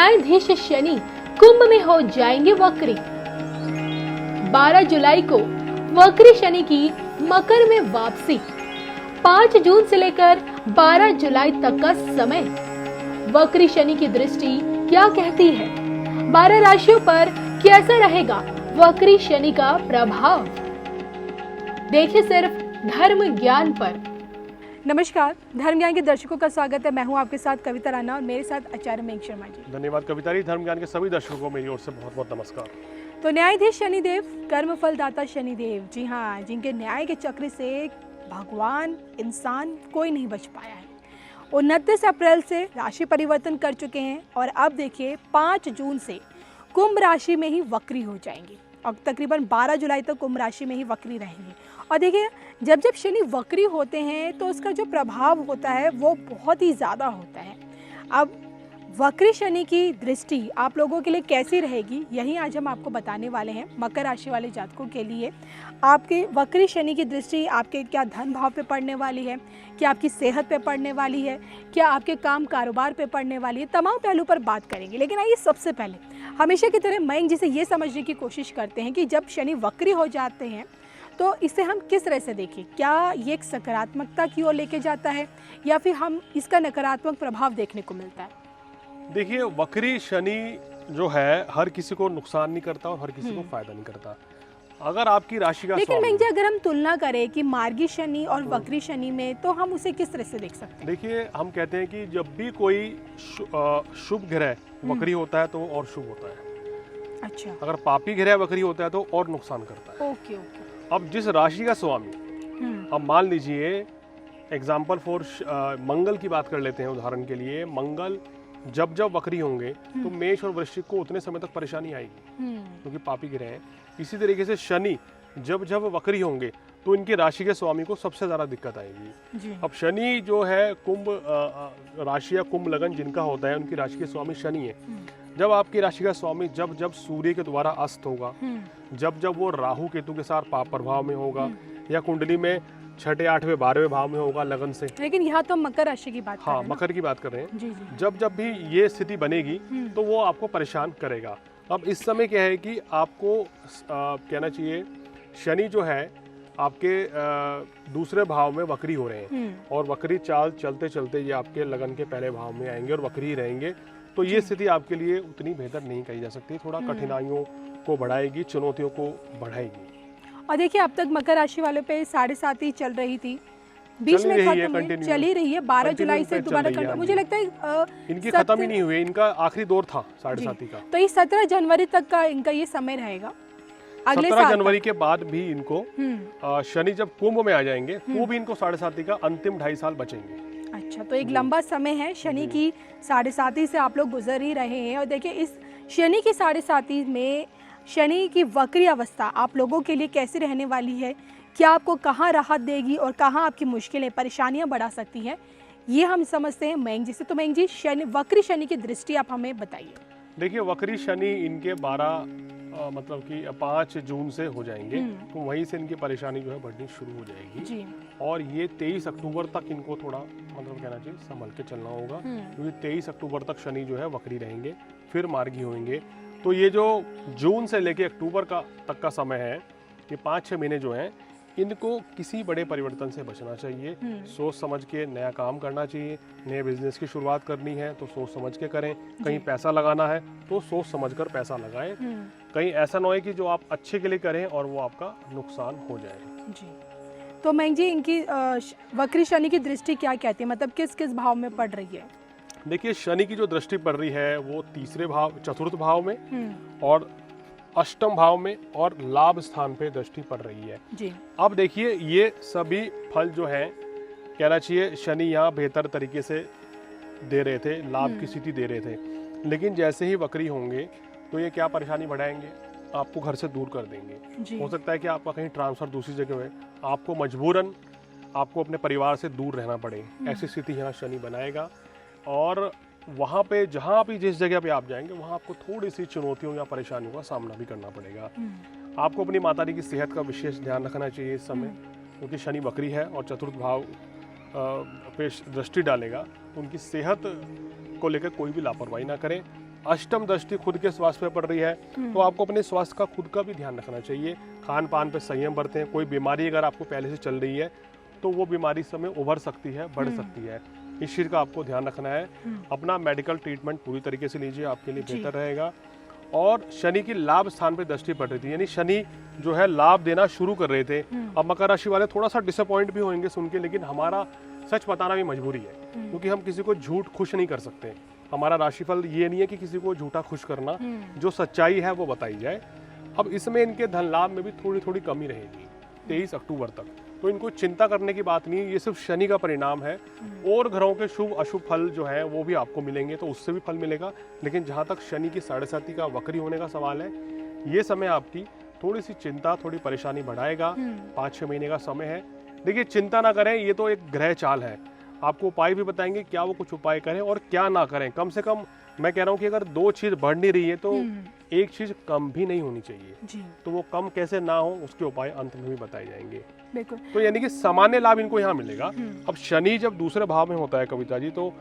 न्यायाधीश शनि कुंभ में हो जाएंगे वक्री। 12 जुलाई को वक्री शनि की मकर में वापसी। 5 जून से लेकर 12 जुलाई तक का समय। वक्री शनि की दृष्टि क्या कहती है? 12 राशियों पर कैसा रहेगा वक्री शनि का प्रभाव? देखिए सिर्फ धर्म ज्ञान पर। नमस्कार, धर्म ज्ञान के दर्शकों का स्वागत है। मैं हूं आपके साथ कविता राणा और मेरे साथ आचार्य मयंक शर्मा जी। धन्यवाद कविता जी। धर्म ज्ञान के सभी दर्शकों को मेरी ओर से बहुत बहुत नमस्कार। तो न्यायाधीश शनिदेव, कर्म फलदाता शनिदेव, जी हाँ, जिनके न्याय के चक्र से भगवान, इंसान कोई नहीं बच पाया है। 29 अप्रैल से राशि परिवर्तन कर चुके हैं और अब देखिए 5 जून से कुंभ राशि में ही वक्री हो जाएंगे और तकरीबन 12 जुलाई तक कुंभ राशि में ही वक्री रहेंगे। और देखिए जब जब शनि वक्री होते हैं तो उसका जो प्रभाव होता है वो बहुत ही ज़्यादा होता है। अब वक्री शनि की दृष्टि आप लोगों के लिए कैसी रहेगी, यही आज हम आपको बताने वाले हैं। मकर राशि वाले जातकों के लिए आपके वक्री शनि की दृष्टि आपके क्या धन भाव पे पड़ने वाली है, क्या आपकी सेहत पे पड़ने वाली है, क्या आपके काम कारोबार पे पड़ने वाली है, तमाम पहलू पर बात करेंगे। लेकिन आइए सबसे पहले हमेशा की तरह मयंक जी से ये समझने की कोशिश करते हैं कि जब शनि वक्री हो जाते हैं तो इसे हम किस तरह से देखें? क्या ये एक सकारात्मकता की ओर लेके जाता है या फिर हम इसका नकारात्मक प्रभाव देखने को मिलता है? देखिए, वक्री शनि जो है हर किसी को नुकसान नहीं करता और हर किसी को फायदा नहीं करता। अगर आपकी राशि का लेकिन मयंक जी अगर हम तुलना करें कि मार्गी शनि और वक्री शनि में, तो हम उसे किस तरह से देख सकते हैं? देखिए, हम कहते हैं कि जब भी कोई शुभ ग्रह वक्री होता है तो वो और शुभ होता है। अच्छा। अगर पापी ग्रह वक्री होता है तो और नुकसान करता है। Okay okay. अब जिस राशि का स्वामी, अब मान लीजिए एग्जाम्पल फॉर मंगल की बात कर लेते हैं उदाहरण के लिए। मंगल जब जब वक्री होंगे तो मेष और वृश्चिक को उतने समय तक परेशानी आएगी क्योंकि पापी ग्रह हैं। इसी तरीके से शनि जब जब वक्री होंगे तो इनकी राशि के स्वामी को सबसे ज्यादा दिक्कत आएगी। अब शनि जो है कुंभ राशि या कुंभ लगन जिनका होता है उनकी राशि के स्वामी शनि है। जब आपकी राशि का स्वामी जब जब सूर्य के द्वारा अस्त होगा, जब जब वो राहु केतु के साथ पाप प्रभाव में होगा या कुंडली में 6ठे 8वें 12वें भाव में होगा लगन से। लेकिन यहाँ तो मकर राशि की बात कर रहे हैं। मकर की बात कर रहे हैं। जी जी। जब जब भी ये स्थिति बनेगी तो वो आपको परेशान करेगा। अब इस समय क्या है कि आपको कहना चाहिए शनि जो है आपके दूसरे भाव में वक्री हो रहे हैं और वक्री चाल चलते चलते ये आपके लगन के पहले भाव में आएंगे और वक्री ही रहेंगे। तो ये स्थिति आपके लिए उतनी बेहतर नहीं कही जा सकती। थोड़ा कठिनाइयों को बढ़ाएगी, चुनौतियों को बढ़ाएगी। और देखिए अब तक मकर राशि वालों पे 7.5 ही चल रही थी, बीच में खत्म हुई, चल ही रही है। 12 जुलाई से दोबारा मुझे लगता है इनकी खत्म ही नहीं हुई। इनका आखिरी दौर था 7.5 का। तो ये 17 जनवरी तक का इनका ये समय रहेगा। अगले 17 जनवरी के बाद भी इनको शनि जब कुंभ में आ जाएंगे तो भी इनको 7.5 का अंतिम 2.5 साल बचेंगे। अच्छा, तो एक लंबा समय है। शनि की 7.5 से आप लोग गुजर ही रहे हैं। और देखिए इस शनि की 7.5 में शनि की वक्री अवस्था आप लोगों के लिए कैसी रहने वाली है, क्या आपको कहाँ राहत देगी और कहाँ आपकी मुश्किलें परेशानियां बढ़ा सकती हैं, ये हम समझते हैं मयंक जी से। तो मयंक जी वक्री शनि की दृष्टि आप हमें बताइए। देखिए, वक्री शनि इनके 5 जून से हो जाएंगे तो वहीं से इनकी परेशानी जो है बढ़नी शुरू हो जाएगी जी। और ये 23 अक्टूबर तक इनको थोड़ा कहना चाहिए संभल के चलना होगा क्योंकि 23 अक्टूबर तक शनि जो है वक्री रहेंगे, फिर मार्गी होंगे। तो ये जो जून से लेके अक्टूबर तक का समय है, ये 5-6 महीने जो हैं इनको किसी बड़े परिवर्तन से बचना चाहिए। सोच समझ के नया काम करना चाहिए। नए बिजनेस की शुरुआत करनी है तो सोच समझ के करें। कहीं पैसा लगाना है तो सोच समझ कर पैसा लगाएं। कहीं ऐसा ना हो कि जो आप अच्छे के लिए करें और वो आपका नुकसान हो जाए। जी। तो मयंक जी इनकी वक्री शनि की दृष्टि क्या कहती है, मतलब किस किस भाव में पड़ रही है? देखिए, शनि की जो दृष्टि पड़ रही है वो तीसरे भाव, चतुर्थ भाव में और अष्टम भाव में और लाभ स्थान पे दृष्टि पड़ रही है जी। अब देखिए, ये सभी फल जो है कहना चाहिए शनि यहाँ बेहतर तरीके से दे रहे थे, लाभ की स्थिति दे रहे थे। लेकिन जैसे ही वक्री होंगे तो ये क्या परेशानी बढ़ाएंगे, आपको घर से दूर कर देंगे। हो सकता है कि आपका कहीं ट्रांसफर दूसरी जगह है, आपको मजबूरन आपको अपने परिवार से दूर रहना पड़े, ऐसी स्थिति यहाँ शनि बनाएगा। और वहाँ पे जहाँ भी जिस जगह पे आप जाएंगे वहाँ आपको थोड़ी सी चुनौतियों या परेशानियों का सामना भी करना पड़ेगा। आपको अपनी माताजी की सेहत का विशेष ध्यान रखना चाहिए इस समय, क्योंकि शनि वक्री है और चतुर्थ भाव पे दृष्टि डालेगा। तो उनकी सेहत को लेकर कोई भी लापरवाही ना करें। अष्टम दृष्टि खुद के स्वास्थ्य पे पड़ रही है, तो आपको अपने स्वास्थ्य का खुद का भी ध्यान रखना चाहिए। खान पान पे संयम बरतें। कोई बीमारी अगर आपको पहले से चल रही है तो वो बीमारी समय उभर सकती है, बढ़ सकती है, इस चीज़ का आपको ध्यान रखना है। अपना मेडिकल ट्रीटमेंट पूरी तरीके से लीजिए, आपके लिए बेहतर रहेगा। और शनि की लाभ स्थान पे दृष्टि पड़ रही थी, यानी शनि जो है लाभ देना शुरू कर रहे थे। अब मकर राशि वाले थोड़ा सा डिसअपॉइंट भी होंगे सुन के, लेकिन हमारा सच बताना भी मजबूरी है, क्योंकि हम किसी को झूठ खुश नहीं कर सकते। हमारा राशिफल ये नहीं है कि किसी को झूठा खुश करना, जो सच्चाई है वो बताई जाए। अब इसमें इनके धन लाभ में भी थोड़ी थोड़ी कमी रहेगी 23 अक्टूबर तक, तो इनको चिंता करने की बात नहीं है, ये सिर्फ शनि का परिणाम है। और ग्रहों के शुभ अशुभ फल जो है वो भी आपको मिलेंगे, तो उससे भी फल मिलेगा। लेकिन जहाँ तक शनि की 7.5 का वक्री होने का सवाल है, ये समय आपकी थोड़ी सी चिंता, थोड़ी परेशानी बढ़ाएगा। 5-6 महीने का समय है। देखिए, चिंता ना करें, ये तो एक ग्रह चाल है। आपको उपाय भी बताएंगे, क्या वो कुछ उपाय करें और क्या ना करें। कम से कम मैं कह रहा हूँ कि अगर 2 चीज़ बढ़ नहीं रही है तो एक चीज़ कम भी नहीं होनी चाहिए जी। तो वो कम कैसे ना हो, उसके उपाय अंत में भी बताए जाएंगे। बिल्कुल। तो यानी कि सामान्य लाभ इनको यहाँ मिलेगा। अब शनि जब दूसरे भाव में होता है कविता जी, तो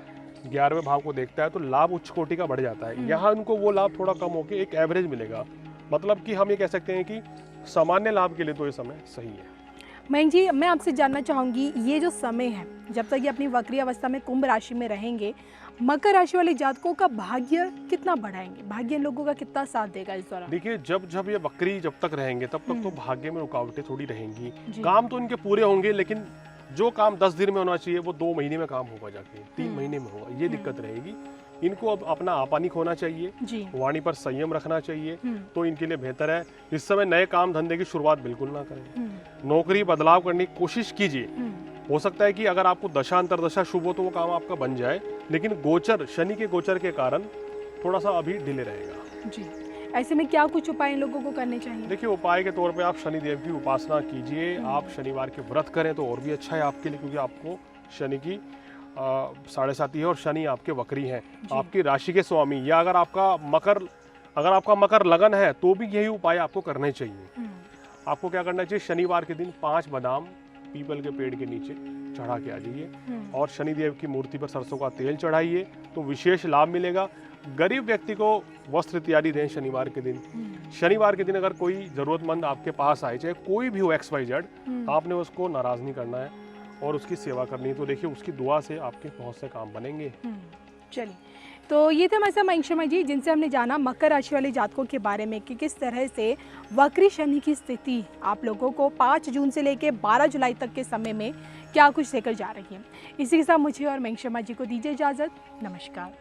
11वें भाव को देखता है, तो लाभ उच्च कोटि का बढ़ जाता है। यहाँ इनको वो लाभ थोड़ा कम होकर एक एवरेज मिलेगा। मतलब कि हम ये कह सकते हैं कि सामान्य लाभ के लिए तो ये समय सही है। मयंक जी, मैं आपसे जानना चाहूँगी, ये जो समय है जब तक ये अपनी वक्री अवस्था में कुंभ राशि में रहेंगे, मकर राशि वाले जातकों का भाग्य कितना बढ़ाएंगे? भाग्य इन लोगों का कितना साथ देगा इस दौरान? देखिए, जब ये वक्री जब तक रहेंगे तब तक तो भाग्य में रुकावटें थोड़ी रहेंगी। काम तो इनके पूरे होंगे, लेकिन जो काम 10 दिन में होना चाहिए वो 2 महीने में काम होगा, जाके 3 महीने में होगा, ये दिक्कत रहेगी। इनको अब अपना आपा नहीं खोना चाहिए, वाणी पर संयम रखना चाहिए, तो इनके लिए बेहतर है। इस समय नए काम धंधे की शुरुआत बिल्कुल ना करें। नौकरी बदलाव करने की कोशिश कीजिए। हो सकता है कि अगर आपको दशा अंतरदशा शुभ हो तो वो काम आपका बन जाए, लेकिन गोचर, शनि के गोचर के कारण थोड़ा सा अभी डिले रहेगा जी। ऐसे में क्या कुछ उपाय इन लोगों को करने चाहिए? देखिए, उपाय के तौर पे आप शनिदेव की उपासना कीजिए। आप शनिवार के व्रत करें तो और भी अच्छा है आपके लिए, क्योंकि आपको शनि की 7.5 है और शनि आपके वक्री हैं, आपकी राशि के स्वामी। या अगर आपका मकर लगन है तो भी यही उपाय आपको करने चाहिए। आपको क्या करना चाहिए? शनिवार के दिन 5 बादाम पीपल के पेड़ के नीचे चढ़ा के आ जाइए और शनिदेव की मूर्ति पर सरसों का तेल चढ़ाइए, तो विशेष लाभ मिलेगा। गरीब व्यक्ति को वस्त्र इत्यादि दें शनिवार के दिन। शनिवार के दिन अगर कोई जरूरतमंद आपके पास आए, चाहे कोई भी हो XYZ, आपने उसको नाराज नहीं करना है और उसकी सेवा करनी है। तो देखिए, उसकी दुआ से आपके बहुत से काम बनेंगे। चलिए, तो ये थे हमारे साथ मयंक शर्मा जी, जिनसे हमने जाना मकर राशि वाले जातकों के बारे में कि किस तरह से वक्री शनि की स्थिति आप लोगों को 5 जून से लेकर 12 जुलाई तक के समय में क्या कुछ लेकर जा रही है। इसी के साथ मुझे और मयंक शर्मा जी को दीजिए इजाज़त। नमस्कार।